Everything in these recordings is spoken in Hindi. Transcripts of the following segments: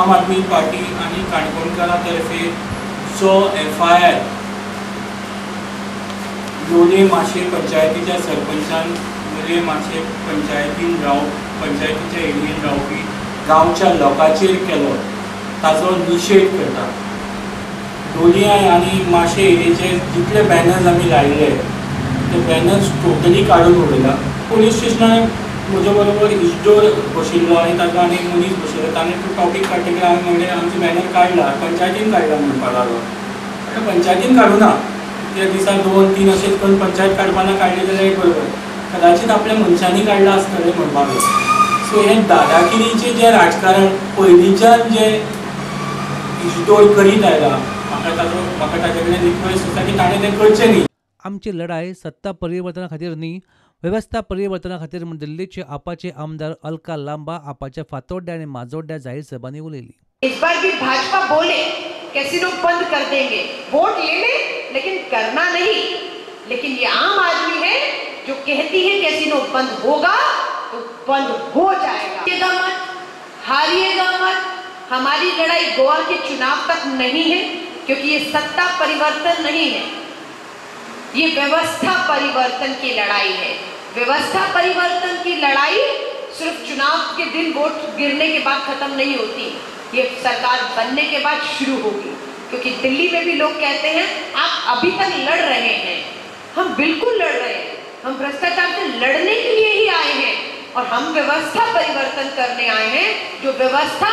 आम आदमी पार्टी आणि काणकोणकारां तर्फे जो FIR लोलये माशे पंचायतीच्या सरपंचान लोलये माशे पंचायतीच्या एरियेन रावपी गांवच्या लोकांचेर केलो ताचो निशेध करता। लोलये आनी माशे एरियेचे जितले बॅनर्स आमी लायले ते बॅनर्स टोटली काडून उडयला। पुलीस स्टेशनार म्हजे बरोबर इश्टोर बशिल्लो आनी ताका आनी एक मनीस बशिल्लो, ताणें तो टॉपीक काडटकीर हांवें म्हणलें आमचो बॅनर काडला, पंचायतीन काडला म्हणपाक लागलो। पंचायतीन काडूना, त्या दिसा 2-3 अशेंच करून पंचायत काडपाना काडले जाल्यार एक बरोबर, कदाचित आपल्या मनशांनी काडला आसतलें म्हणपाक लागलो। सो हें दादागिरीचें जें राजकारण पयलींच्यान जें इश्टोर करीत आयला, म्हाका ताचे कडेन रिक्वेस्ट आसा की ताणें तें करचें न्ही। आमची लढाई सत्ता परिवर्तना खातीर न्ही, व्यवस्था परिवर्तना खातीर म्हूण दिल्लीचे आपाचे आमदार अलका लांबा आपाच्या फातोड्ड्या आनी माजोड्ड्या जाहीर सभांनी उलयली। इस बार भी भाजपा बोले कैसीनो बंद कर देंगे, वोट ले ले लेकिन करना नहीं। लेकिन ये आम आदमी है जो कहती है कैसीनो बंद होगा तो बंद हो जाएगा। हारिएगा मत। हमारी लड़ाई गोवा के चुनाव तक नहीं है, क्योंकि ये सत्ता परिवर्तन नहीं है, ये व्यवस्था परिवर्तन की लड़ाई है। व्यवस्था परिवर्तन की लड़ाई सिर्फ चुनाव के दिन वोट गिरने के बाद खत्म नहीं होती, ये सरकार बनने के बाद शुरू होगी। क्योंकि दिल्ली में भी लोग कहते हैं आप अभी तक लड़ रहे हैं, हम बिल्कुल लड़ रहे हैं, हम भ्रष्टाचार से लड़ने के लिए ही आए हैं और हम व्यवस्था परिवर्तन करने आए हैं, जो व्यवस्था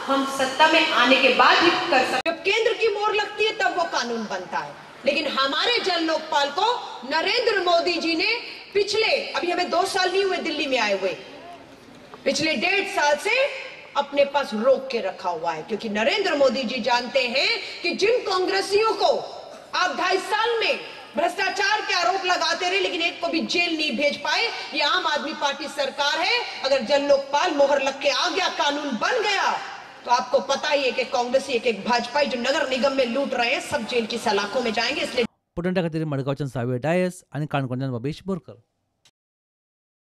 हम सत्ता में आने के बाद ही कर सकते। जब केंद्र की मोहर लगती है तब वो कानून बनता है, लेकिन हमारे जन लोकपाल को नरेंद्र मोदी जी ने अभी हमें 2 साल नहीं हुए दिल्ली में आए हुए, पिछले 1.5 साल से अपने पास रोक के रखा हुआ है। क्योंकि नरेंद्र मोदी जी जानते हैं कि जिन कांग्रेसियों को आप 2.5 साल में भ्रष्टाचार के आरोप लगाते रहे लेकिन एक को भी जेल नहीं भेज पाए, ये आम आदमी पार्टी सरकार है। अगर जन लोकपाल मोहर लग के आ गया, कानून बन गया, तो आपको पता ही है कि कांग्रेसी एक भाजपाई जो नगर निगम में लूट रहे हैं सब जेल की सलाखों में जाएंगे। इसलिए पुटंटा खातीर मडगांवच्यान सावे डायस आनी काणकोणच्यान बाबेश बोरकर।